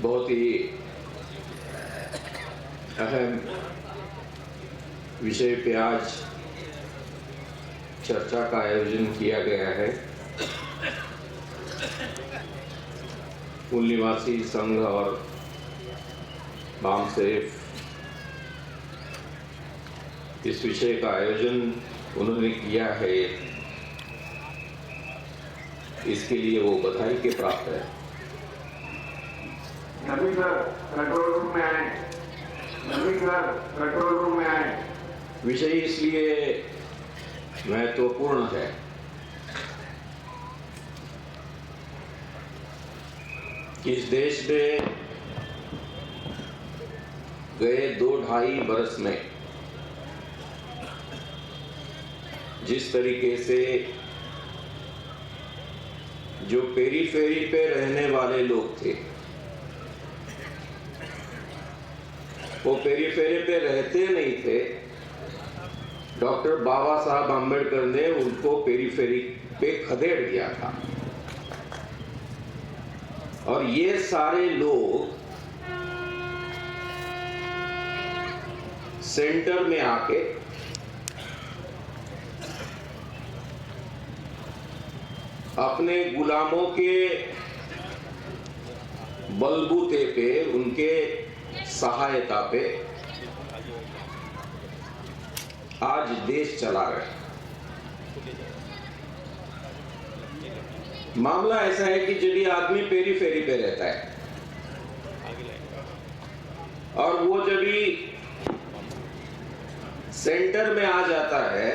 बहुत ही अहम विषय पे आज चर्चा का आयोजन किया गया है। मूल निवासी संघ और बामसेफ इस विषय का आयोजन उन्होंने किया है, इसके लिए वो बधाई के प्राप्त है। नबी सर कंट्रोल रूम में आए। नबी सर कंट्रोल रूम में आए। विषय इसलिए महत्वपूर्ण है कि इस देश में गए 2-2.5 बरस में जिस तरीके से जो पेरीफेरी पे रहने वाले लोग थे वो पेरीफेरी पे रहते नहीं थे, डॉक्टर बाबा साहब आम्बेडकर ने उनको पेरीफेरी पे खदेड़ दिया था। और ये सारे लोग सेंटर में आके अपने गुलामों के बलबूते पे, उनके सहायता पे आज देश चला रहे हैं। मामला ऐसा है कि जब ये आदमी पेरीफेरी पे रहता है और वो जब भी सेंटर में आ जाता है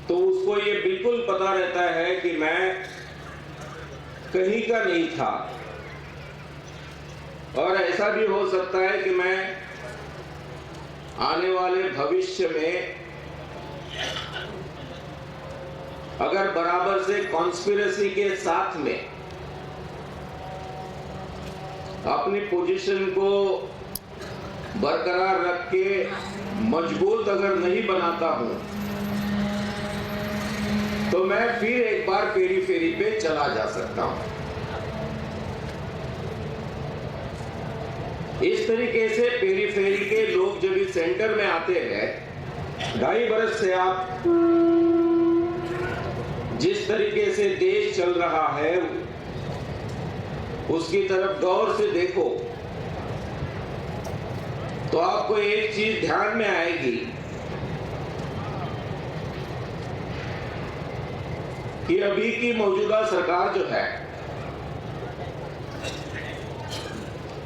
तो उसको ये बिल्कुल पता रहता है कि मैं कहीं का नहीं था, और ऐसा भी हो सकता है कि मैं आने वाले भविष्य में अगर बराबर से कॉन्स्पिरेसी के साथ में अपनी पोजीशन को बरकरार रख के मजबूत अगर नहीं बनाता हूं तो मैं फिर एक बार पेरीफेरी पे चला जा सकता हूं। इस तरीके से पेरीफेरी के लोग जब इस सेंटर में आते हैं, 2.5 बरस से आप जिस तरीके से देश चल रहा है उसकी तरफ गौर से देखो तो आपको एक चीज ध्यान में आएगी कि अभी की मौजूदा सरकार जो है,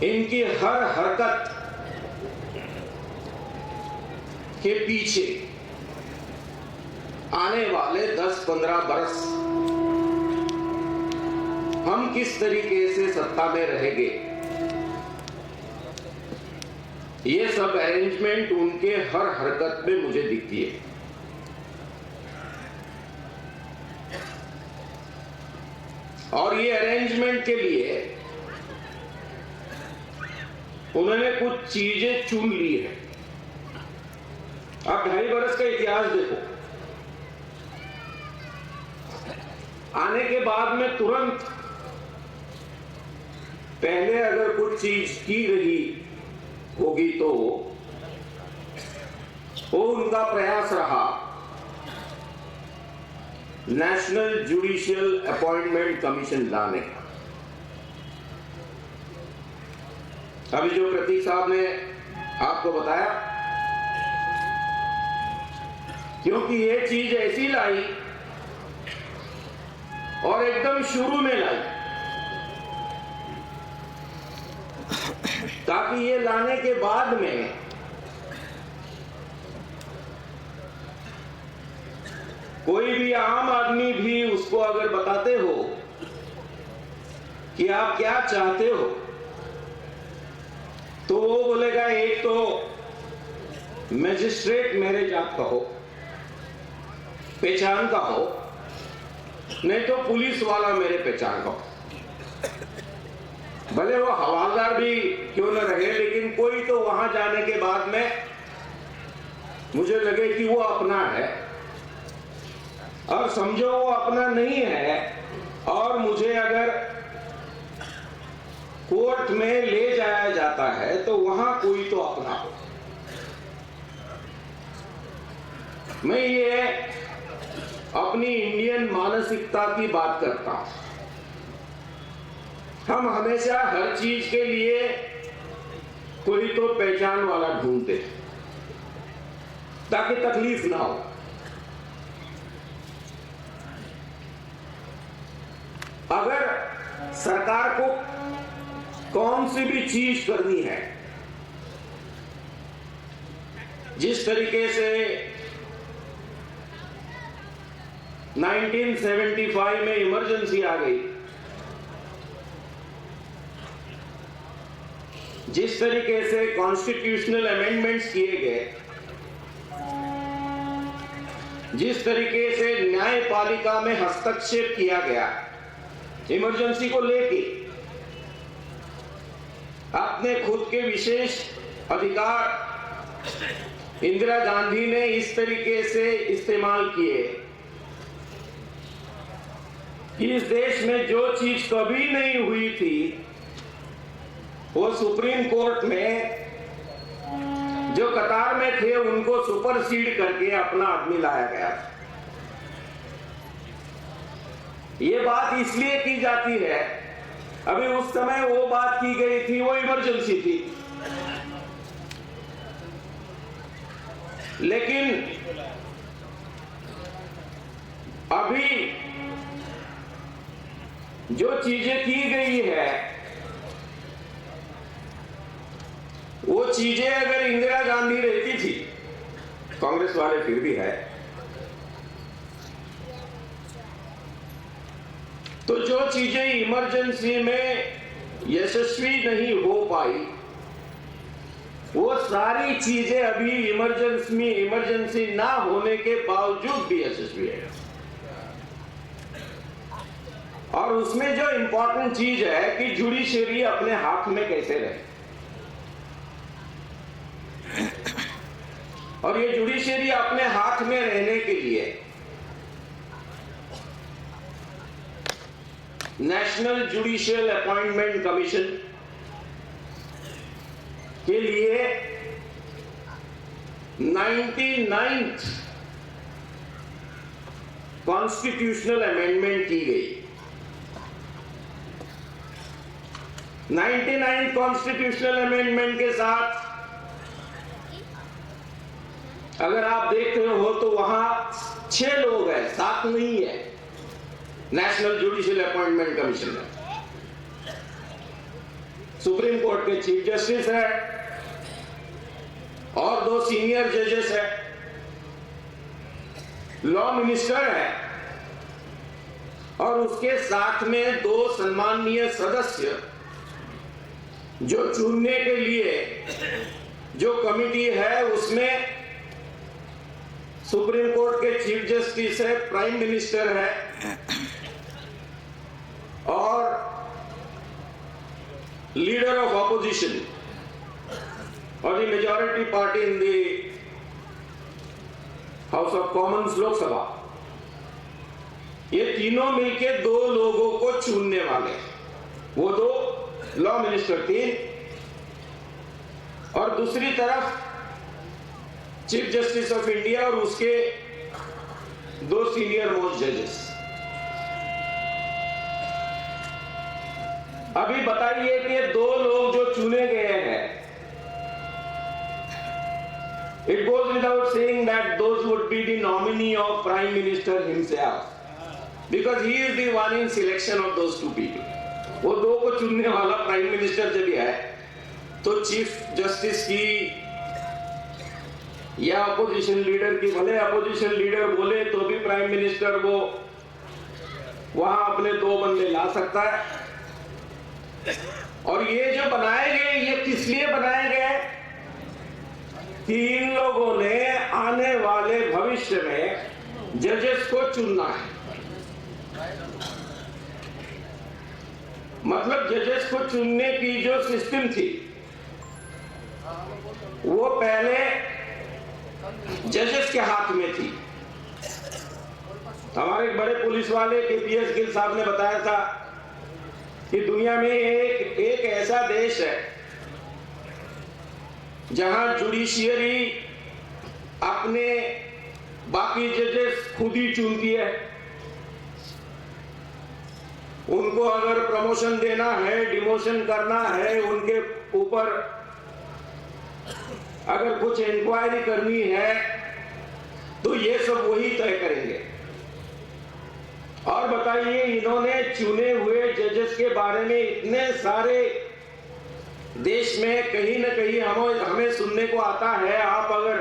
इनकी हर हरकत के पीछे आने वाले 10-15 बरस हम किस तरीके से सत्ता में रहेंगे, ये सब अरेंजमेंट उनके हर हरकत में मुझे दिखती है। और ये अरेंजमेंट के लिए उन्होंने कुछ चीजें चुन ली है। आप 2.5 बरस का इतिहास देखो, आने के बाद में तुरंत पहले अगर कुछ चीज की रही होगी तो वो उनका प्रयास रहा नेशनल जुडिशियल अपॉइंटमेंट कमीशन लाने का। अभी जो प्रतीक साहब ने आपको बताया, क्योंकि ये चीज ऐसी लाई और एकदम शुरू में लाई ताकि ये लाने के बाद में कोई भी आम आदमी भी उसको अगर बताते हो कि आप क्या चाहते हो तो वो बोलेगा एक तो मैजिस्ट्रेट मेरे जात का हो, पहचान का हो, नहीं तो पुलिस वाला मेरे पहचान का हो। भले वो हवालदार भी क्यों न रहे, लेकिन कोई तो वहां जाने के बाद में मुझे लगे कि वो अपना है, और समझो वो अपना नहीं है और मुझे अगर कोर्ट में ले जाया जाता है तो वहां कोई तो अपना हो। मैं ये अपनी इंडियन मानसिकता की बात करता हूं। हम हमेशा हर चीज के लिए कोई तो पहचान वाला ढूंढते ताकि तकलीफ ना हो। अगर सरकार को कौन सी भी चीज करनी है, जिस तरीके से 1975 में इमरजेंसी आ गई, जिस तरीके से कॉन्स्टिट्यूशनल अमेंडमेंट्स किए गए, जिस तरीके से न्यायपालिका में हस्तक्षेप किया गया इमरजेंसी को लेके, अपने खुद के विशेष अधिकार इंदिरा गांधी ने इस तरीके से इस्तेमाल किए कि इस देश में जो चीज कभी नहीं हुई थी वो सुप्रीम कोर्ट में जो कतार में थे उनको सुपरसीड करके अपना आदमी लाया गया। ये बात इसलिए की जाती है, अभी उस समय वो बात की गई थी, वो इमरजेंसी थी, लेकिन अभी जो चीजें की गई है वो चीजें अगर इंदिरा गांधी रहती थी, कांग्रेस वाले फिर भी है, तो जो चीजें इमरजेंसी में यशस्वी नहीं हो पाई वो सारी चीजें अभी इमरजेंसी ना होने के बावजूद भी यशस्वी है। और उसमें जो इंपॉर्टेंट चीज है कि जुडिशरी अपने हाथ में कैसे रहे, और ये जुडिशरी अपने हाथ में रहने के लिए नेशनल जुडिशियल अपॉइंटमेंट कमीशन के लिए 99th कॉन्स्टिट्यूशनल अमेंडमेंट की गई। 99th कॉन्स्टिट्यूशनल अमेंडमेंट के साथ अगर आप देख रहे हो तो वहां 6 लोग हैं, 7 नहीं है नेशनल जुडिशियल अपॉइंटमेंट कमीशन में। सुप्रीम कोर्ट के चीफ जस्टिस है और 2 सीनियर जजेस है, लॉ मिनिस्टर है और उसके साथ में 2 सम्माननीय सदस्य जो चुनने के लिए जो कमिटी है उसमें सुप्रीम कोर्ट के चीफ जस्टिस है, प्राइम मिनिस्टर है और लीडर ऑफ ऑपोजिशन और the majority party in the house of Commons Lok Sabha, ये तीनों मिलके 2 लोगों को चुनने वाले। वो 2 लॉ मिनिस्टर 3 और दूसरी तरफ चीफ जस्टिस ऑफ इंडिया और उसके 2 सीनियर मोस्ट जजेस। अभी बताइए कि ये 2 लोग जो चुने गए हैं, it goes without saying that those would be the nominee of Prime Minister himself, because he is the one in selection of those 2 people. वो 2 को चुनने वाला प्राइम मिनिस्टर जब है तो चीफ जस्टिस की या अपोजिशन लीडर की, भले अपोजिशन लीडर बोले तो भी प्राइम मिनिस्टर वो वहां अपने 2 बंदे ला सकता है। और ये जो बनाए गए, ये किस लिए बनाए गए कि इन लोगों ने आने वाले भविष्य में जजेस को चुनना है। मतलब जजेस को चुनने की जो सिस्टम थी वो पहले जजेस के हाथ में थी। हमारे एक बड़े पुलिस वाले KPS गिल साहब ने बताया था कि दुनिया में एक ऐसा देश है जहां जुडिशियरी अपने बाकी जजेस खुद ही चुनती है। उनको अगर प्रमोशन देना है, डिमोशन करना है, उनके ऊपर अगर कुछ इंक्वायरी करनी है तो ये सब वही तय करेंगे। और बताइए, इन्होंने चुने हुए जजेस के बारे में इतने सारे देश में कहीं न कहीं हमें सुनने को आता है। आप अगर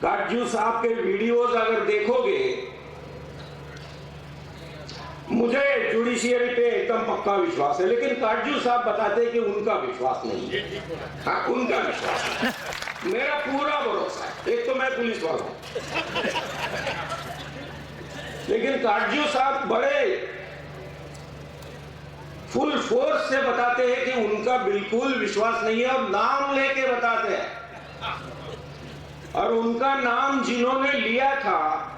काटजू साहब के वीडियोस अगर देखोगे, मुझे जुडिशियरी पे एकदम पक्का विश्वास है, लेकिन काटजू साहब बताते हैं कि उनका विश्वास नहीं है। हाँ, उनका विश्वास है, मेरा पूरा भरोसा है। एक तो मैं पुलिस वाला हूं, लेकिन काटजू साहब बड़े फुल फोर्स से बताते हैं कि उनका बिल्कुल विश्वास नहीं है, और नाम लेके बताते हैं। और उनका नाम जिन्होंने लिया था,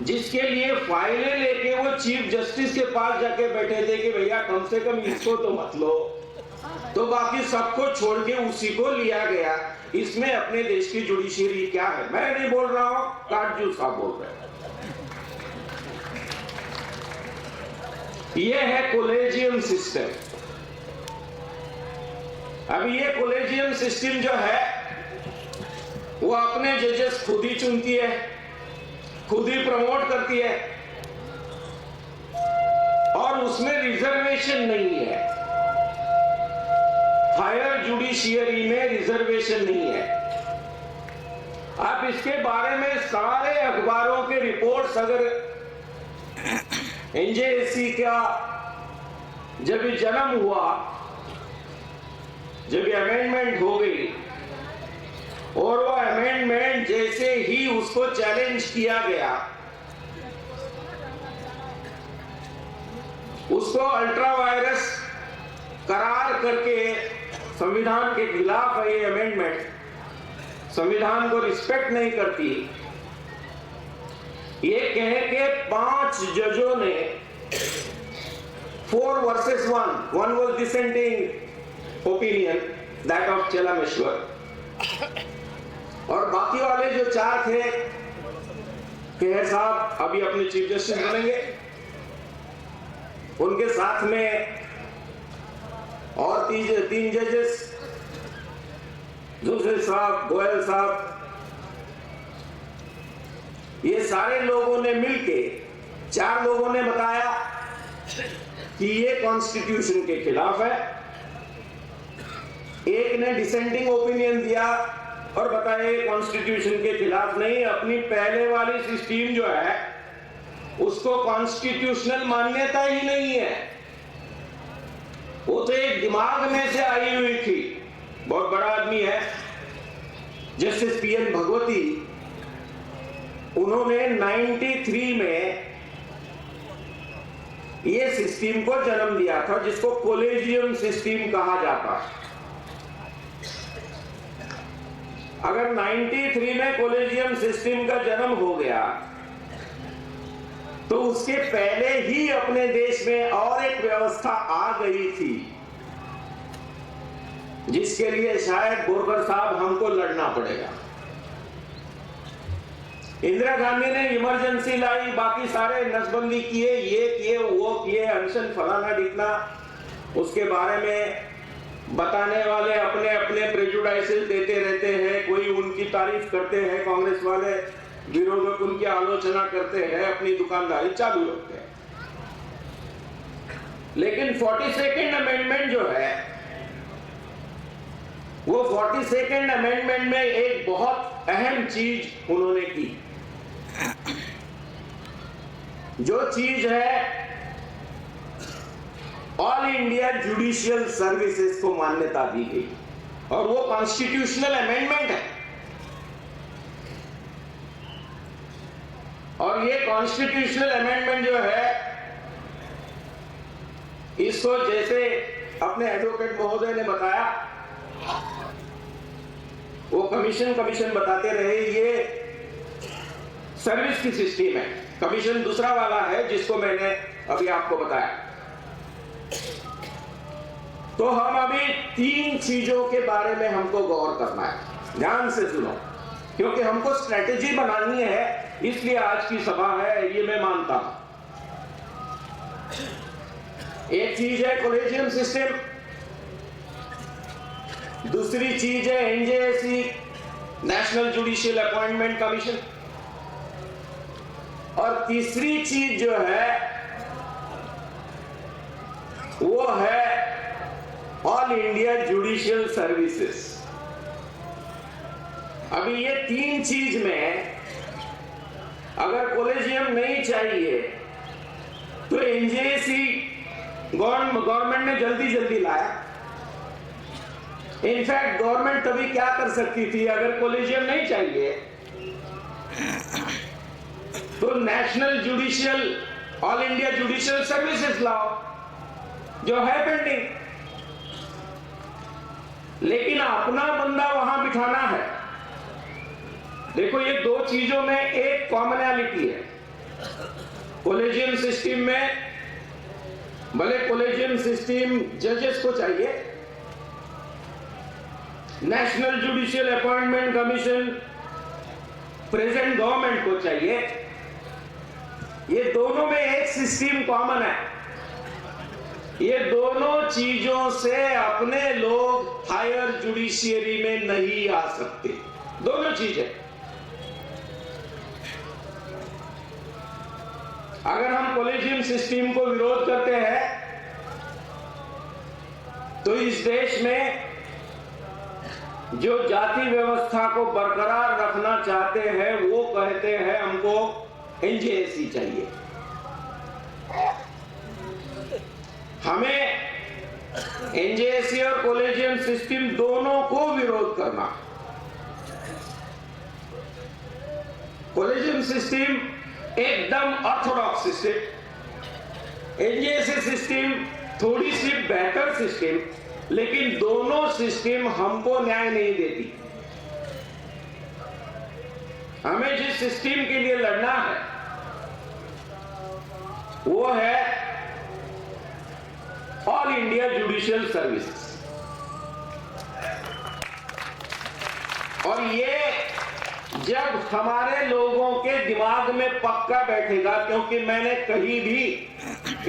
जिसके लिए फाइलें लेके वो चीफ जस्टिस के पास जाके बैठे थे कि भैया कम से कम इसको तो मत लो, तो बाकी सबको छोड़ के उसी को लिया गया। इसमें अपने देश की जुडिशियरी क्या है? मैं नहीं बोल रहा हूं, काटजू साहब बोल रहे हैं। ये है कोलेजियम सिस्टम। अब ये कोलेजियम सिस्टम जो है वो अपने जजेस खुद ही चुनती है, खुद ही प्रमोट करती है, और उसमें रिजर्वेशन नहीं है। हायर जुडिशियरी में रिजर्वेशन नहीं है। आप इसके बारे में सारे अखबारों के रिपोर्ट्स, अगर एनजेएससी का जब जन्म हुआ, जब अमेंडमेंट हो गई, और वो अमेंडमेंट जैसे ही उसको चैलेंज किया गया, उसको अल्ट्रा वायरस करार करके संविधान के खिलाफ है ये अमेंडमेंट, संविधान को रिस्पेक्ट नहीं करती, ये कह के 5 जजों ने 4 versus 1 was dissenting opinion, that of Chelameswar, और बाकी वाले जो 4 थे, खेर साहब अभी अपने चीफ जस्टिस बनेंगे, उनके साथ में और 3 जजेस, जोसेफ साहब, गोयल साहब, ये सारे लोगों ने मिलके, 4 लोगों ने बताया कि ये कॉन्स्टिट्यूशन के खिलाफ है, एक ने डिसेंडिंग ओपिनियन दिया और बताया ये कॉन्स्टिट्यूशन के खिलाफ नहीं, अपनी पहले वाली सिस्टम जो है उसको कॉन्स्टिट्यूशनल मान्यता ही नहीं है। वो तो एक दिमाग में से आई हुई थी। बहुत बड़ा आदमी है जस्टिस पीएन भगवती, उन्होंने 93 में ये सिस्टम को जन्म दिया था, जिसको कोलेजियम सिस्टम कहा जाता है। अगर 93 में कोलेजियम सिस्टम का जन्म हो गया, तो उसके पहले ही अपने देश में और एक व्यवस्था आ गई थी, जिसके लिए शायद बोरकर साहब हमको लड़ना पड़ेगा। इंदिरा गांधी ने इमरजेंसी लाई, बाकी सारे नसबंदी किए, ये किए, वो किए, अनशन फलाना ढिकना, उसके बारे में बताने वाले अपने अपने प्रेजुडाइसेस देते रहते हैं। कोई उनकी तारीफ करते हैं कांग्रेस वाले, विरोधक उनकी आलोचना करते हैं, अपनी दुकानदारी चालू रखते हैं। लेकिन 42nd अमेंडमेंट जो है, वो 42nd अमेंडमेंट में एक बहुत अहम चीज उन्होंने की। जो चीज है ऑल इंडिया जुडिशियल सर्विसेज को मान्यता दी गई, और वो कॉन्स्टिट्यूशनल अमेंडमेंट है। और ये कॉन्स्टिट्यूशनल अमेंडमेंट जो है, इसको जैसे अपने एडवोकेट महोदय ने बताया, वो कमीशन बताते रहे, ये सर्विस की सिस्टम है। कमीशन दूसरा वाला है जिसको मैंने अभी आपको बताया। तो हम अभी 3 चीजों के बारे में हमको गौर करना है। ध्यान से सुनो, क्योंकि हमको स्ट्रेटेजी बनानी है, इसलिए आज की सभा है, ये मैं मानता हूं। एक चीज है कॉलेजियम सिस्टम, दूसरी चीज है NJAC, national judicial appointment commission, और तीसरी चीज जो है वो है ऑल इंडिया जुडिशियल सर्विसेज। अभी ये 3 चीज में अगर कॉलेजियम नहीं चाहिए तो एनजेएसी गवर्नमेंट ने जल्दी लाया। इनफैक्ट गवर्नमेंट तभी क्या कर सकती थी, अगर कॉलेजियम नहीं चाहिए तो national judicial all India judicial services लाओ, जो है पेंडिंग। लेकिन अपना बंदा वहां बिठाना है। देखो, ये 2 चीजों में एक कॉमनैलिटी है। कॉलेजियम सिस्टम में भले कॉलेजियम सिस्टम जजेस को चाहिए, national judicial appointment commission present government को चाहिए, ये दोनों में एक सिस्टम कॉमन है। ये दोनों चीजों से अपने लोग हायर जुडिशियरी में नहीं आ सकते। दोनों चीजें, अगर हम कॉलेजियम सिस्टम को विरोध करते हैं तो इस देश में जो जाति व्यवस्था को बरकरार रखना चाहते हैं वो कहते हैं हमको एनजेएसी चाहिए। हमें एनजेएसी और कॉलेजियम सिस्टम दोनों को विरोध करना। कॉलेजियम सिस्टम एकदम ऑर्थोडॉक्स सिस्टम, एनजेएसी सिस्टम थोड़ी सी बेहतर सिस्टम, लेकिन दोनों सिस्टम हमको न्याय नहीं देती। हमें जिस सिस्टम के लिए लड़ना है वो है ऑल इंडिया जुडिशियल सर्विसेज। और ये जब हमारे लोगों के दिमाग में पक्का बैठेगा, क्योंकि मैंने कहीं भी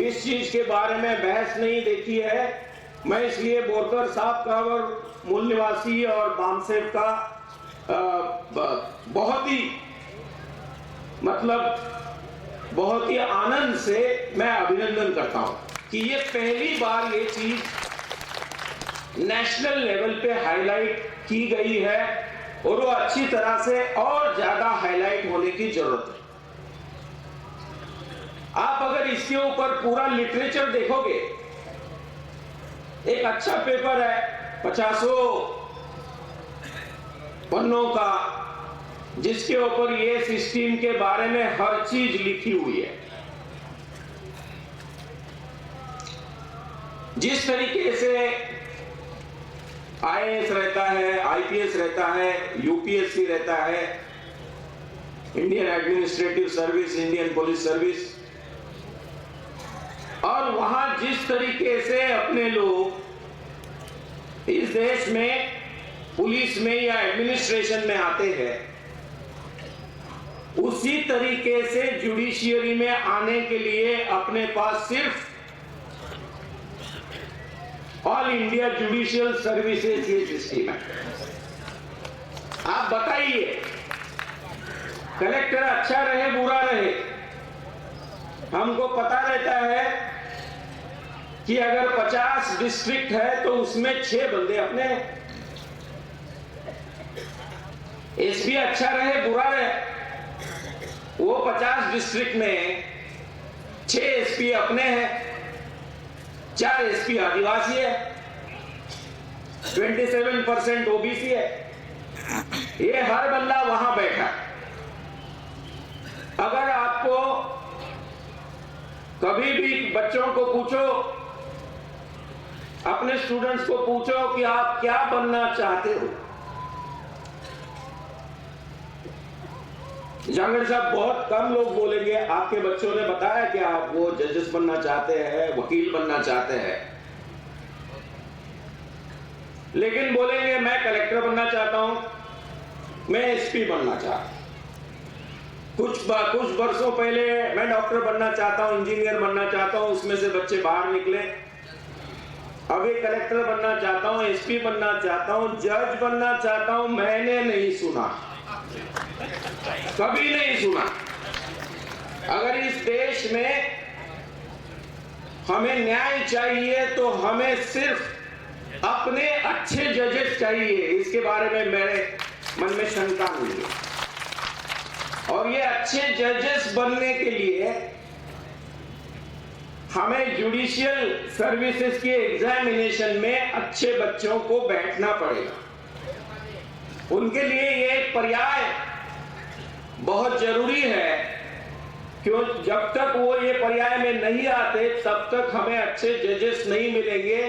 इस चीज के बारे में बहस नहीं देखी है, मैं इसलिए बोरकर साहब का और मूल निवासी और बामसेव का बहुत ही आनंद से मैं अभिनंदन करता हूं कि ये पहली बार ये चीज नेशनल लेवल पे हाईलाइट की गई है, और वो अच्छी तरह से और ज्यादा हाईलाइट होने की जरूरत है। आप अगर इसके ऊपर पूरा लिटरेचर देखोगे, एक अच्छा पेपर है 50 पन्नों का, जिसके ऊपर ये सिस्टम के बारे में हर चीज लिखी हुई है। जिस तरीके से आईएएस रहता है, आईपीएस रहता है, यूपीएससी रहता है, Indian administrative service, Indian police service, और वहां जिस तरीके से अपने लोग इस देश में पुलिस में या एडमिनिस्ट्रेशन में आते हैं, उसी तरीके से जुडिशियरी में आने के लिए अपने पास सिर्फ ऑल इंडिया जुडिशियल सर्विसेज ये सिस्टम है। आप बताइए, कलेक्टर अच्छा रहे बुरा रहे, हमको पता रहता है कि अगर 50 डिस्ट्रिक्ट है तो उसमें 6 बंदे अपने हैं। एसपी अच्छा रहे बुरा रहे, वो 50 डिस्ट्रिक्ट में 6 एसपी अपने हैं, 4 एसपी आदिवासी है, 27% ओबीसी है। ये हर बंदा वहां बैठा। अगर आपको कभी भी बच्चों को पूछो, अपने स्टूडेंट्स को पूछो कि आप क्या बनना चाहते हो, जांगड़ साहब बहुत कम लोग बोलेंगे आपके बच्चों ने बताया कि आप वो जजेस बनना चाहते हैं, वकील बनना चाहते हैं। लेकिन बोलेंगे मैं कलेक्टर बनना चाहता हूं, मैं एसपी बनना चाहता हूं, कुछ वर्षों पहले मैं डॉक्टर बनना चाहता हूं, इंजीनियर बनना चाहता हूं, उसमें से बच्चे बाहर निकले। अभी कलेक्टर बनना चाहता हूं, एसपी बनना चाहता हूं, जज बनना चाहता हूं। मैंने नहीं सुना, कभी नहीं सुना। अगर इस देश में हमें न्याय चाहिए तो हमें सिर्फ अपने अच्छे जजेस चाहिए, इसके बारे में मेरे मन में शंका नहीं है। और ये अच्छे जजेस बनने के लिए हमें जुडिशियल सर्विसेज के एग्जामिनेशन में अच्छे बच्चों को बैठना पड़ेगा। उनके लिए ये एक पर्याय बहुत जरूरी है, क्यों जब तक वो ये पर्याय में नहीं आते तब तक हमें अच्छे जजेस नहीं मिलेंगे।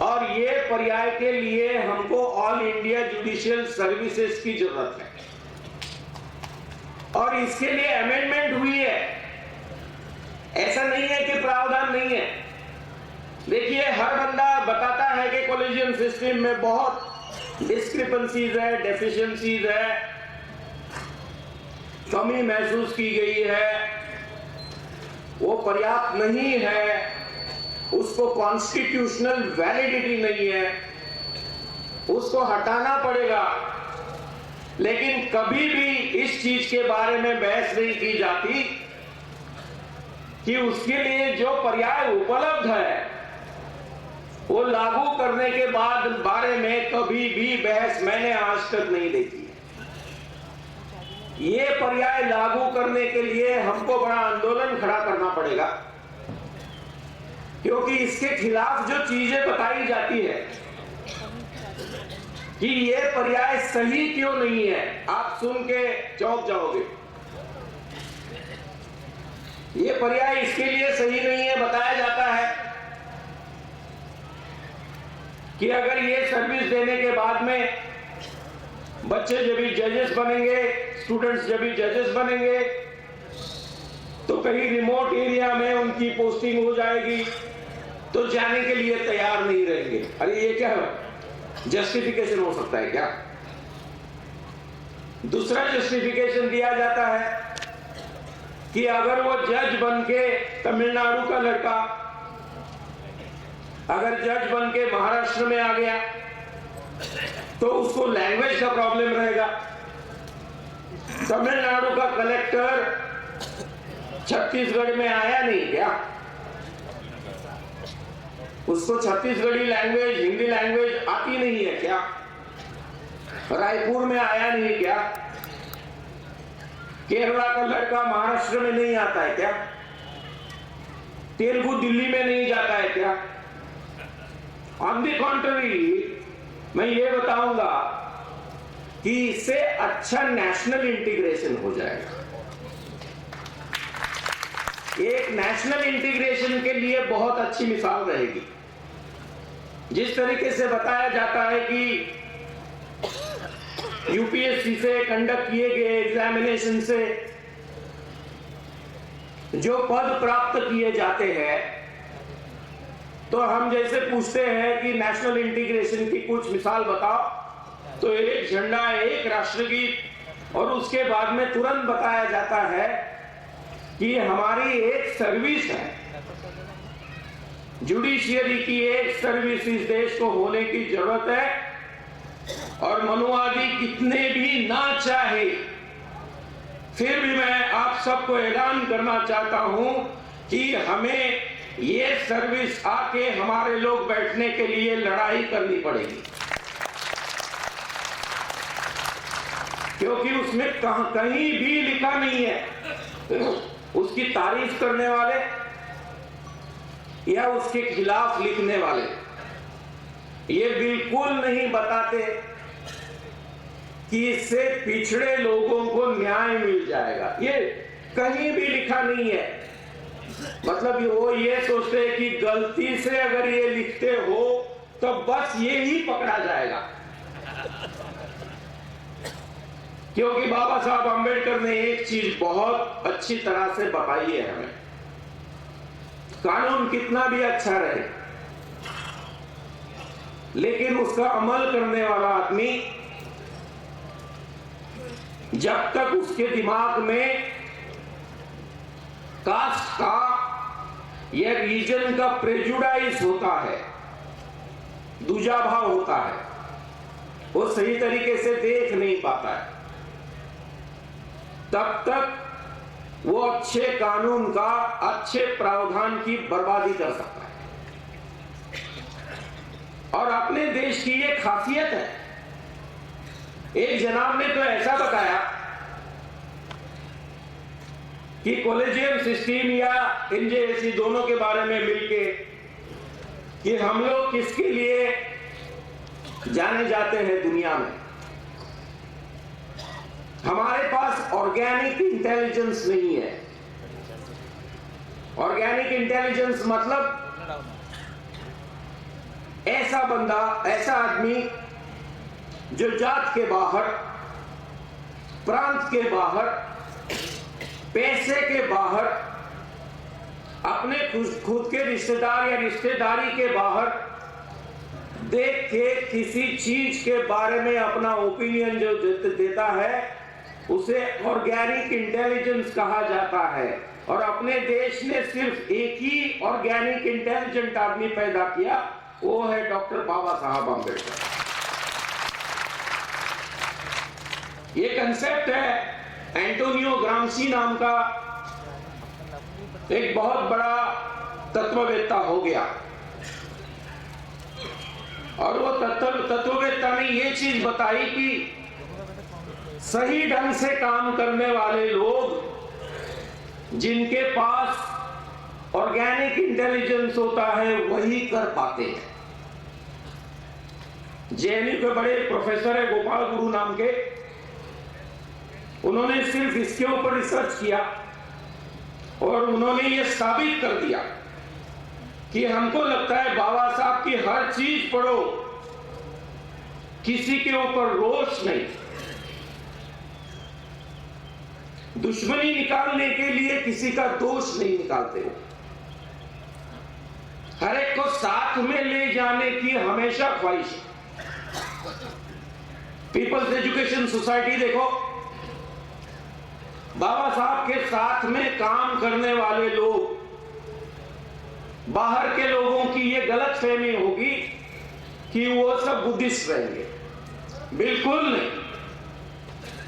और ये पर्याय के लिए हमको ऑल इंडिया जुडिशियल सर्विसेज की जरूरत है और इसके लिए अमेंडमेंट हुई है। ऐसा नहीं है कि प्रावधान नहीं है। देखिए, हर बंदा बताता है कि कॉलेजियम सिस्टम में बहुत डिस्क्रिपेंसीज है, डेफिशिएंसीज है, कमी महसूस की गई है, वो पर्याप्त नहीं है, उसको कॉन्स्टिट्यूशनल वैलिडिटी नहीं है, उसको हटाना पड़ेगा। लेकिन कभी भी इस चीज के बारे में बहस नहीं की जाती कि उसके लिए जो पर्याय उपलब्ध है वो लागू करने के बाद बारे में कभी भी बहस मैंने आज तक नहीं देखी। ये पर्याय लागू करने के लिए हमको बड़ा आंदोलन खड़ा करना पड़ेगा, क्योंकि इसके खिलाफ जो चीजें बताई जाती है कि ये पर्याय सही क्यों नहीं है, आप सुन के चौंक जाओगे। ये पर्याय इसके लिए सही नहीं है। बताया जाता है कि अगर ये सर्विस देने के बाद में बच्चे जब भी जजेस बनेंगे, स्टूडेंट्स जब भी जजेस बनेंगे, तो कहीं रिमोट एरिया में उनकी पोस्टिंग हो जाएगी तो जाने के लिए तैयार नहीं रहेंगे। अरे ये क्या जस्टिफिकेशन हो सकता है क्या? दूसरा जस्टिफिकेशन दिया जाता है कि अगर वो जज बन के तमिलनाडु का लड़का अगर जज बन के महाराष्ट्र में आ गया तो उसको लैंग्वेज का प्रॉब्लम रहेगा। तमिलनाडु का कलेक्टर छत्तीसगढ़ में आया नहीं क्या? उसको छत्तीसगढ़ी लैंग्वेज, हिंदी लैंग्वेज आती नहीं है क्या? रायपुर में आया नहीं क्या? केरला का लड़का महाराष्ट्र में नहीं आता है क्या? तेलुगु दिल्ली में नहीं जाता है क्या? ऑन द कॉन्ट्ररी, मैं ये बताऊंगा कि इससे अच्छा नेशनल इंटीग्रेशन हो जाएगा। एक नेशनल इंटीग्रेशन के लिए बहुत अच्छी मिसाल रहेगी। जिस तरीके से बताया जाता है कि यूपीएससी से कंडक्ट किए गए एग्जामिनेशन से जो पद प्राप्त किए जाते हैं, तो हम जैसे पूछते हैं कि नेशनल इंटीग्रेशन की कुछ मिसाल बताओ, तो एक झंडा, एक राष्ट्रगीत, और उसके बाद में तुरंत बताया जाता है कि हमारी एक सर्विस है, जुडिशियरी की एक सर्विस इस देश को होने की जरूरत है। और मनुवादी कितने भी ना चाहे, फिर भी मैं आप सबको ऐलान करना चाहता हूं कि हमें ये सर्विस आके हमारे लोग बैठने के लिए लड़ाई करनी पड़ेगी, क्योंकि उसमें कहीं भी लिखा नहीं है उसकी तारीफ करने वाले या उसके खिलाफ लिखने वाले ये बिल्कुल नहीं बताते कि इससे पिछड़े लोगों को न्याय मिल जाएगा। ये कहीं भी लिखा नहीं है। मतलब वो ये सोचते हैं कि गलती से अगर ये लिखते हो तो बस ये ही पकड़ा जाएगा, क्योंकि बाबा साहब आंबेडकर ने एक चीज बहुत अच्छी तरह से बताई है हमें, कानून कितना भी अच्छा रहे लेकिन उसका अमल करने वाला आदमी जब तक उसके दिमाग में कास्ट का या रीजन का प्रेजुडाइज होता है, दूजा भाव होता है, वो सही तरीके से देख नहीं पाता है, तब तक वो अच्छे कानून का, अच्छे प्रावधान की बर्बादी कर सकता है। और अपने देश की ये खासियत है। एक जनाब ने तो ऐसा बताया कि कॉलेजियम सिस्टम या एनजेएसी दोनों के बारे में मिलके कि हम लोग किसके लिए जाने जाते हैं दुनिया में। हमारे पास ऑर्गेनिक इंटेलिजेंस नहीं है। ऑर्गेनिक इंटेलिजेंस मतलब ऐसा बंदा, ऐसा आदमी जो जात के बाहर, प्रांत के बाहर, पैसे के बाहर, अपने खुद के रिश्तेदार या रिश्तेदारी के बाहर देख के किसी चीज के बारे में अपना ओपिनियन जो देता है उसे ऑर्गेनिक इंटेलिजेंस कहा जाता है। और अपने देश ने सिर्फ एक ही ऑर्गेनिक इंटेलिजेंट आदमी पैदा किया, वो है डॉक्टर बाबा साहब आंबेडकर। ये कंसेप्ट है एंटोनियो ग्राम्सी नाम का एक बहुत बड़ा तत्ववेत्ता हो गया, और वो तत्ववेत्ता ने ये चीज बताई कि सही ढंग से काम करने वाले लोग जिनके पास ऑर्गेनिक इंटेलिजेंस होता है वही कर पाते हैं। जेएनयू के बड़े प्रोफेसर है गोपाल गुरु नाम के, उन्होंने सिर्फ इसके ऊपर रिसर्च किया और उन्होंने ये साबित कर दिया कि हमको लगता है बाबा साहब की हर चीज पढ़ो, किसी के ऊपर रोष नहीं, दुश्मनी निकालने के लिए किसी का दोष नहीं निकालते हो, हर एक को साथ में ले जाने की हमेशा ख्वाहिश है। पीपल्स एजुकेशन सोसाइटी देखो, बाबा साहब के साथ में काम करने वाले लोग, बाहर के लोगों की ये गलतफहमी होगी कि वो सब बुद्धिस्ट रहेंगे। बिल्कुल नहीं।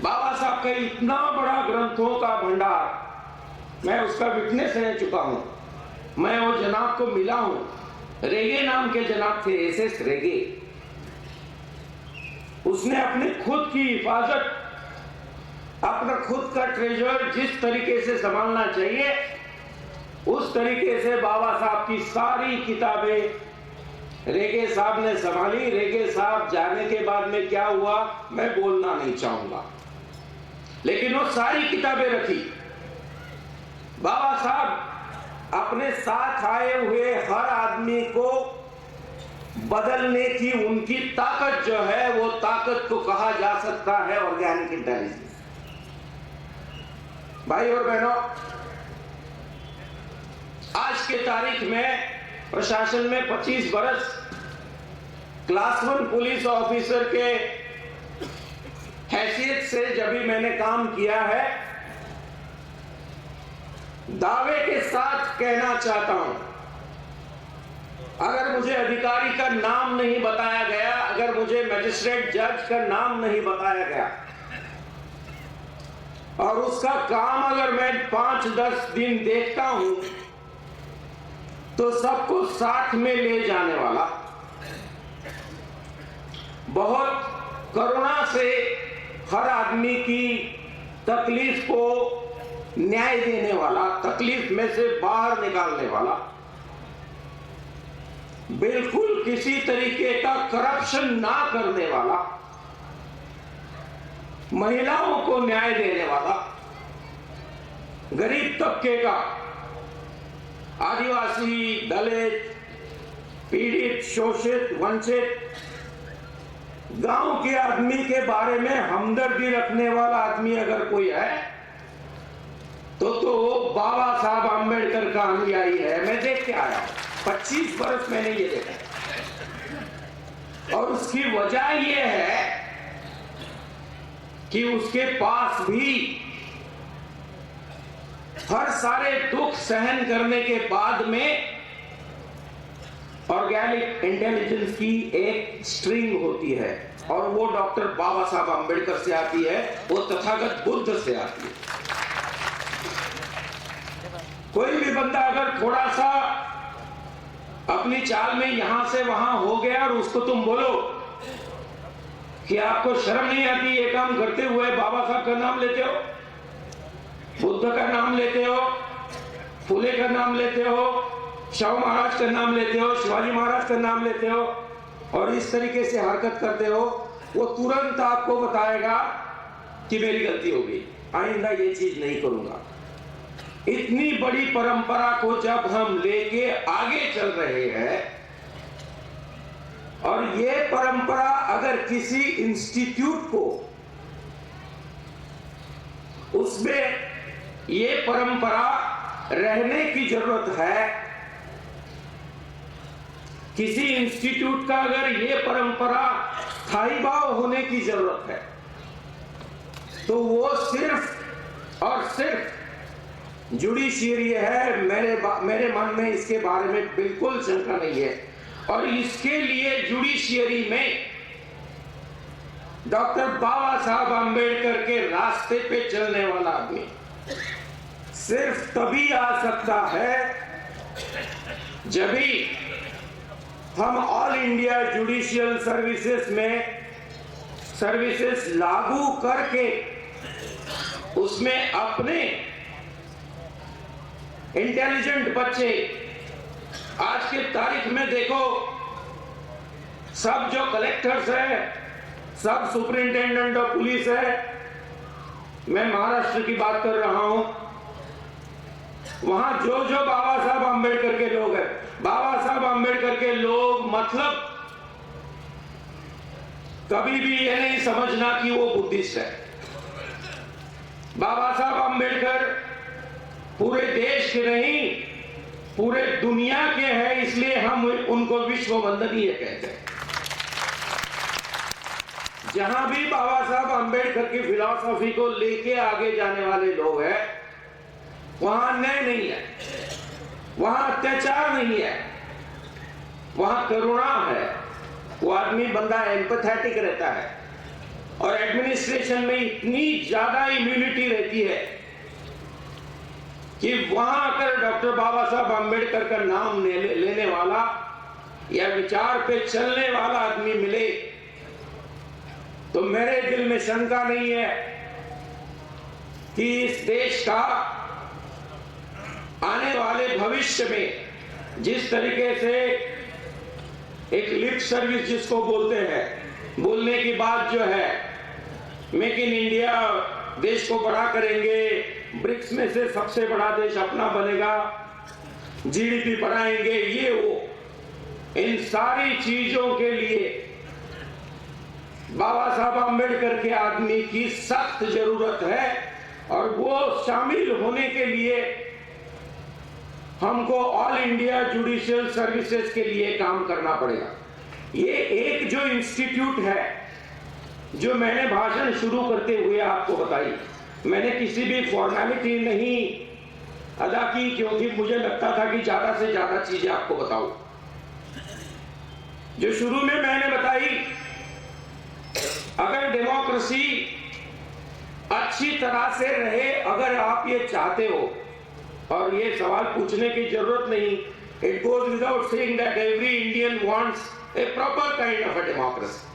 बाबा साहब का इतना बड़ा ग्रंथों का भंडार, मैं उसका विटनेस रह चुका हूं। मैं वो जनाब को मिला हूं, रेगे नाम के जनाब थे, एसएस रेगे। उसने अपने खुद की हिफाजत, अपना खुद का ट्रेजर जिस तरीके से संभालना चाहिए उस तरीके से बाबा साहब की सारी किताबें रेगे साहब ने संभाली। रेगे साहब जाने के बाद में क्या हुआ मैं बोलना नहीं चाहूंगा, लेकिन वो सारी किताबें रखी। बाबा साहब अपने साथ आए हुए हर आदमी को बदलने की उनकी ताकत जो है, वो ताकत को कहा जा सकता है ऑर्गेनिक इंटेलिजेंस। भाई और बहनों, आज के तारीख में प्रशासन में 25 बरस क्लास 1 पुलिस ऑफिसर के हैसियत से जब भी मैंने काम किया है, दावे के साथ कहना चाहता हूं, अगर मुझे अधिकारी का नाम नहीं बताया गया, अगर मुझे मजिस्ट्रेट जज का नाम नहीं बताया गया और उसका काम अगर मैं 5-10 दिन देखता हूं तो सबको साथ में ले जाने वाला, बहुत करुणा से हर आदमी की तकलीफ को न्याय देने वाला, तकलीफ में से बाहर निकालने वाला, बिल्कुल किसी तरीके का करप्शन ना करने वाला, महिलाओं को न्याय देने वाला, गरीब तबके का, आदिवासी, दलित, पीड़ित, शोषित, वंचित, गांव के आदमी के बारे में हमदर्दी रखने वाला आदमी अगर कोई है तो वो बाबा साहब आंबेडकर का अनुयायी है। मैं देख के आया, 25 बरस मैंने ये देखा। और उसकी वजह यह है कि उसके पास भी हर सारे दुख सहन करने के बाद में ऑर्गेनिक इंटेलिजेंस की एक स्ट्रिंग होती है, और वो डॉक्टर बाबा साहब आंबेडकर से आती है, वो तथागत बुद्ध से आती है। कोई भी बंदा अगर थोड़ा सा अपनी चाल में यहां से वहां हो गया और उसको तुम बोलो कि आपको शर्म नहीं आती ये काम करते हुए, बाबा साहब का नाम लेते हो, बुद्ध का नाम लेते हो, फुले का नाम लेते हो, शाहू महाराज का नाम लेते हो, शिवाजी महाराज का नाम लेते हो, और इस तरीके से हरकत करते हो, वो तुरंत आपको बताएगा कि मेरी गलती हो गई, आइंदा ये चीज नहीं करूंगा। इतनी बड़ी परंपरा को जब हम लेके आगे चल रहे हैं, और ये परंपरा अगर किसी इंस्टीट्यूट को, उसमें ये परंपरा रहने की जरूरत है, किसी इंस्टीट्यूट का अगर ये परंपरा स्थायी भाव होने की जरूरत है, तो वो सिर्फ और सिर्फ जुडिशियरी है। मेरे मन में इसके बारे में बिल्कुल शंका नहीं है, और इसके लिए जुडिशियरी में डॉक्टर बाबा साहब आंबेडकर के रास्ते पे चलने वाला आदमी सिर्फ तभी आ सकता है जब भी हम ऑल इंडिया जुडिशियल सर्विसेज में सर्विसेज लागू करके उसमें अपने इंटेलिजेंट बच्चे, आज के तारीख में देखो सब जो कलेक्टर्स है, सब सुपरिंटेंडेंट ऑफ पुलिस है, मैं महाराष्ट्र की बात कर रहा हूं, वहां जो जो बाबा साहब आंबेडकर के लोग हैं, बाबा साहब आंबेडकर के लोग मतलब कभी भी ये नहीं समझना कि वो बुद्धिस्ट है। बाबा साहब आंबेडकर पूरे देश के नहीं, पूरे दुनिया के हैं, इसलिए हम उनको विश्व वंदनीय कहते हैं। जहां भी बाबा साहब आंबेडकर की फिलॉसफी को लेके आगे जाने वाले लोग हैं, वहां अन्याय नहीं है, वहां अत्याचार नहीं है, वहां करुणा है, वो आदमी बंदा एम्पैथेटिक रहता है, और एडमिनिस्ट्रेशन में इतनी ज्यादा इम्यूनिटी रहती है कि वहां अगर डॉक्टर बाबा साहब आंबेडकर का नाम लेने वाला या विचार पे चलने वाला आदमी मिले, तो मेरे दिल में शंका नहीं है कि इस देश का आने वाले भविष्य में जिस तरीके से एक लिप सर्विस जिसको बोलते हैं, बोलने की बात जो है, मेक इन इंडिया, देश को बड़ा करेंगे, ब्रिक्स में से सबसे बड़ा देश अपना बनेगा, जीडीपी बढ़ाएंगे, ये वो, इन सारी चीजों के लिए बाबा साहब आंबेडकर के आदमी की सख्त जरूरत है, और वो शामिल होने के लिए हमको ऑल इंडिया जुडिशियल सर्विसेज के लिए काम करना पड़ेगा। ये एक जो इंस्टीट्यूट है, जो मैंने भाषण शुरू करते हुए आपको बताई, मैंने किसी भी फॉर्मेलिटी नहीं अदा की, क्योंकि मुझे लगता था कि ज्यादा से ज्यादा चीजें आपको बताऊं। जो शुरू में मैंने बताई, अगर डेमोक्रेसी अच्छी तरह से रहे, अगर आप ये चाहते हो, और ये सवाल पूछने की जरूरत नहीं, it goes without saying that every Indian wants A proper kind of a democracy,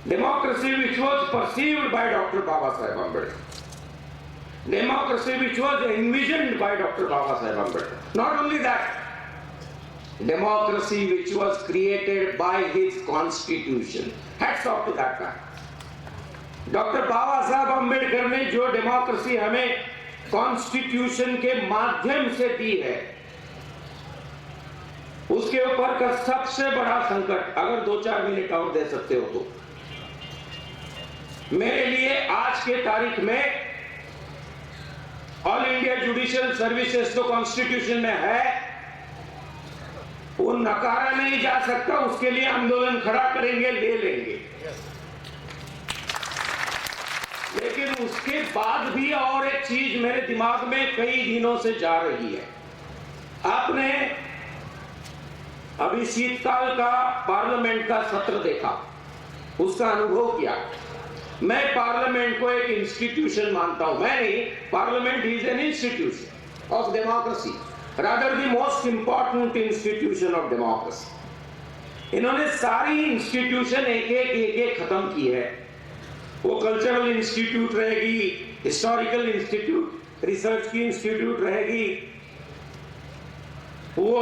democracy which was perceived by Dr. Baba Saheb Ambedkar, democracy which was envisioned by Dr. Baba Saheb Ambedkar. Not only that, democracy which was created by his constitution. Hats off to that guy. Dr. Baba Saheb Ambedkar ने जो democracy हमें constitution के माध्यम से दी है, उसके ऊपर का सबसे बड़ा संकट, अगर 2-4 मिनट और दे सकते हो तो, मेरे लिए आज के तारीख में ऑल इंडिया जुडिशियल सर्विसेज तो कॉन्स्टिट्यूशन में है, वो नकारा नहीं जा सकता, उसके लिए आंदोलन खड़ा करेंगे, ले लेंगे। लेकिन उसके बाद भी और एक चीज मेरे दिमाग में कई दिनों से जा रही है। आपने अभी शीतकाल का पार्लियामेंट का सत्र देखा, उसका अनुभव किया। मैं पार्लियामेंट को एक इंस्टीट्यूशन मानता हूं। मैं नहीं, parliament is an institution of democracy, rather the most important institution of democracy. इन्होंने सारी इंस्टीट्यूशन एक एक खत्म की है। वो कल्चरल इंस्टीट्यूट रहेगी, हिस्टोरिकल इंस्टीट्यूट, रिसर्च की इंस्टीट्यूट रहेगी, वो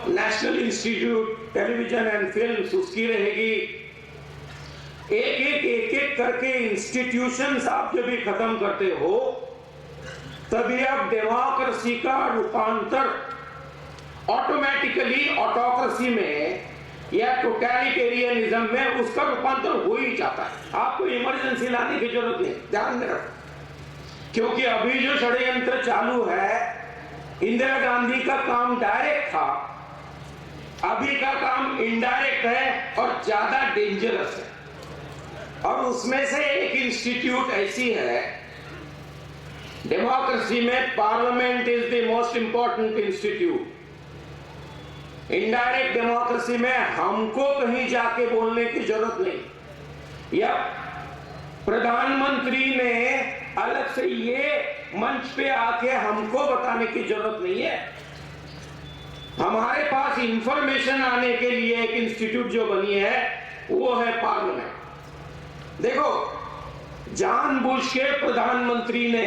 national institute television and films उसकी रहेगी। एक करके इंस्टीट्यूशंस आप जब भी खत्म करते हो, तभी आप डेमोक्रेसी का रूपांतर ऑटोमेटिकली ऑटोक्रेसी में या टोटलिटेरियनिज्म में उसका रूपांतर हो ही जाता है। आपको इमरजेंसी लाने की जरूरत नहीं, ध्यान में रखो। क्योंकि अभी जो षड्यंत्र चालू है, इंदिरा गांधी का काम डायरेक्ट था, अभी का काम इनडायरेक्ट है और ज्यादा डेंजरस है। और उसमें से एक इंस्टीट्यूट ऐसी है, डेमोक्रेसी में parliament is the most important institute. Indirect democracy में हमको कहीं जाके बोलने की जरूरत नहीं, या प्रधानमंत्री ने अलग से ये मंच पे आके हमको बताने की जरूरत नहीं है। हमारे पास इंफॉर्मेशन आने के लिए एक इंस्टीट्यूट जो बनी है वो है पार्लियामेंट। देखो, जानबूझ के प्रधानमंत्री ने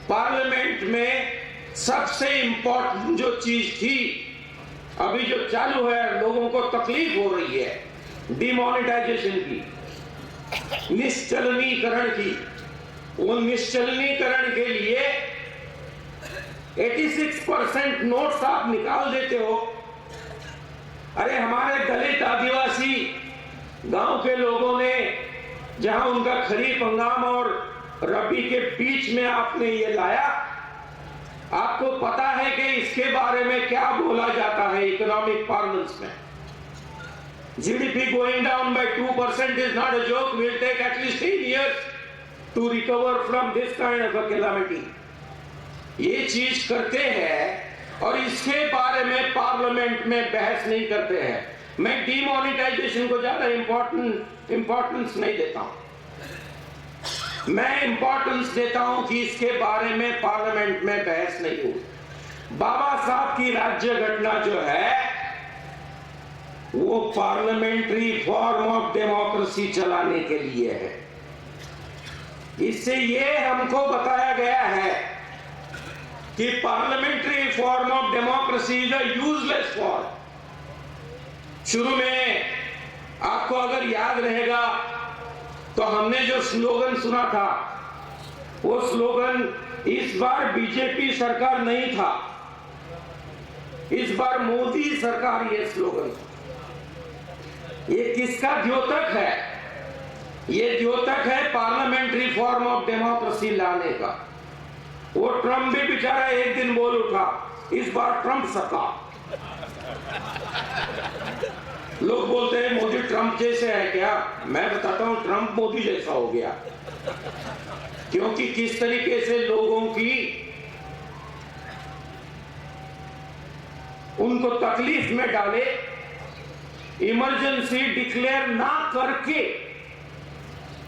पार्लियामेंट में सबसे इंपॉर्टेंट जो चीज थी, अभी जो चालू है, लोगों को तकलीफ हो रही है, डिमोनेटाइजेशन की, निश्चलनीकरण की, वो निश्चलनीकरण के लिए 86% नोट्स आप निकाल देते हो। अरे हमारे दलित आदिवासी गांव के लोगों ने, जहां उनका खरीफ हंगाम और रबी के बीच में आपने ये लाया, आपको पता है कि इसके बारे में क्या बोला जाता है इकोनॉमिक पार्लेंस में। GDP going down by 2% is not a joke, will take at least 10 years to recover from this kind of a calamity. ये चीज करते हैं और इसके बारे में पार्लियामेंट में बहस नहीं करते हैं। मैं डिमोनेटाइजेशन को ज्यादा इंपॉर्टेंस नहीं देता हूं। मैं इंपॉर्टेंस देता हूं कि इसके बारे में पार्लियामेंट में बहस नहीं हो। बाबा साहब की राज्य घटना जो है वो पार्लियामेंट्री फॉर्म ऑफ डेमोक्रेसी चलाने के लिए है। इससे ये हमको बताया गया है कि parliamentary form of democracy is a useless form. शुरू में आपको अगर याद रहेगा तो हमने जो स्लोगन सुना था, वो स्लोगन इस बार बीजेपी सरकार नहीं था, इस बार मोदी सरकार, ये स्लोगन था। ये किसका द्योतक है? ये द्योतक है पार्लियामेंट्री फॉर्म ऑफ डेमोक्रेसी लाने का। वो ट्रम्प भी बेचारा एक दिन बोल उठा, इस बार ट्रम्प सरकार। लोग बोलते हैं मोदी ट्रम्प जैसे है क्या? मैं बताता हूं, ट्रम्प मोदी जैसा हो गया। क्योंकि किस तरीके से लोगों की, उनको तकलीफ में डाले, इमरजेंसी डिक्लेयर ना करके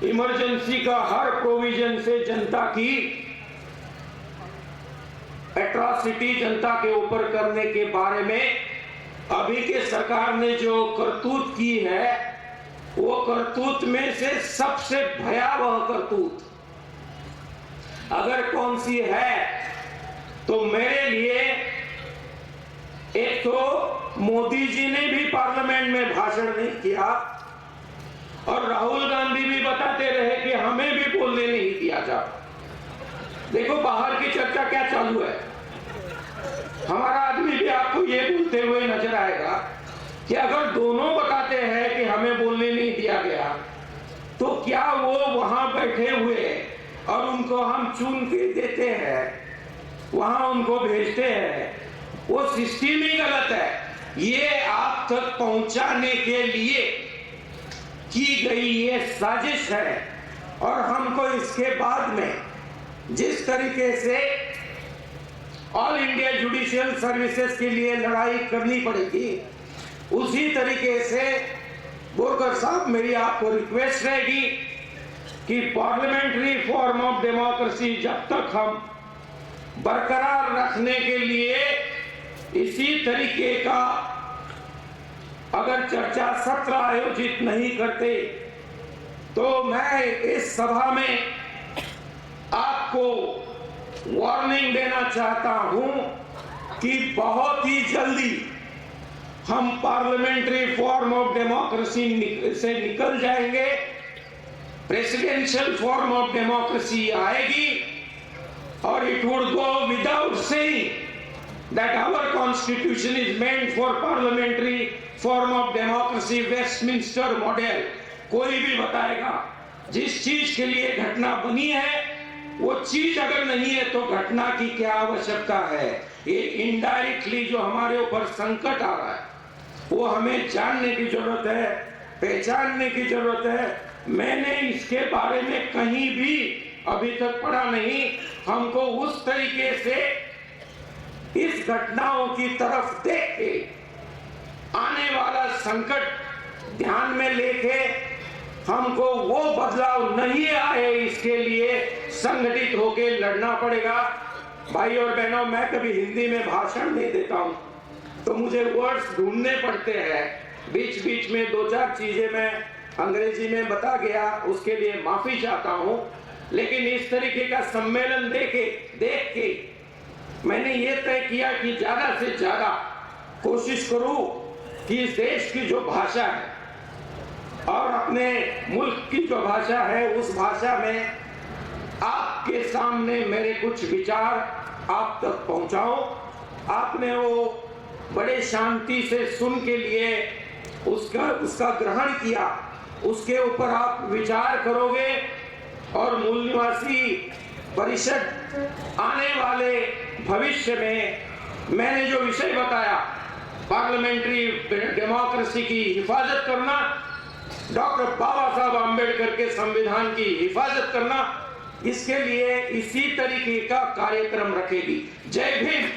इमरजेंसी का हर प्रोविजन से जनता की एट्रॉसिटी जनता के ऊपर करने के बारे में अभी के सरकार ने जो करतूत की है, वो करतूत में से सबसे भयावह करतूत अगर कौन सी है तो मेरे लिए, एक तो मोदी जी ने भी पार्लियामेंट में भाषण नहीं किया और राहुल गांधी भी बताते रहे कि हमें भी बोलने नहीं दिया जाता। देखो बाहर की चर्चा क्या चालू है। हमारा आदमी भी आपको ये बोलते हुए नजर आएगा कि अगर दोनों बताते हैं कि हमें बोलने नहीं दिया गया, तो क्या वो वहां बैठे हुए और उनको हम चुन के देते हैं, वहां उनको भेजते हैं, वो सिस्टम ही गलत है। ये आप तक पहुंचाने के लिए की गई ये साजिश है। और हमको इसके बाद में जिस तरीके से ऑल इंडिया जुडिशियल सर्विसेज के लिए लड़ाई करनी पड़ेगी, उसी तरीके से बोरकर साहब मेरी आपको रिक्वेस्ट रहेगी कि पार्लियामेंट्री फॉर्म ऑफ डेमोक्रेसी जब तक हम बरकरार रखने के लिए इसी तरीके का अगर चर्चा सत्र आयोजित नहीं करते, तो मैं इस सभा में आपको वार्निंग देना चाहता हूं कि बहुत ही जल्दी हम पार्लियामेंट्री फॉर्म ऑफ डेमोक्रेसी से निकल जाएंगे, प्रेसिडेंशियल फॉर्म ऑफ डेमोक्रेसी आएगी और it would go without saying that our constitution is meant for parliamentary form of democracy, Westminster model. कोई भी बताएगा जिस चीज के लिए घटना बनी है वो चीज अगर नहीं है तो घटना की क्या आवश्यकता है। ये इनडायरेक्टली जो हमारे ऊपर संकट आ रहा है वो हमें जानने की जरूरत है, पहचानने की जरूरत है। मैंने इसके बारे में कहीं भी अभी तक पढ़ा नहीं। हमको उस तरीके से इस घटनाओं की तरफ देख के आने वाला संकट ध्यान में लेके हमको वो बदलाव नहीं आए, इसके लिए संगठित होके लड़ना पड़ेगा। भाई और बहनों, मैं कभी हिंदी में भाषण नहीं देता हूं तो मुझे वर्ड्स ढूंढने पड़ते हैं, बीच बीच में दो चार चीजें मैं अंग्रेजी में बता गया, उसके लिए माफी चाहता हूं। लेकिन इस तरीके का सम्मेलन देख के मैंने ये तय किया कि ज्यादा से ज्यादा कोशिश करूं कि इस देश की जो भाषा है और अपने मुल्क की जो भाषा है उस भाषा में आपके सामने मेरे कुछ विचार आप तक पहुंचाओ। आपने वो बड़े शांति से सुन के लिए उसका ग्रहण किया, उसके ऊपर आप विचार करोगे और मूल निवासी परिषद आने वाले भविष्य में मैंने जो विषय बताया, पार्लियामेंट्री डेमोक्रेसी की हिफाजत करना, डॉक्टर बाबा साहब आम्बेडकर के संविधान की हिफाजत करना, इसके लिए इसी तरीके का कार्यक्रम रखेगी। जय भीम।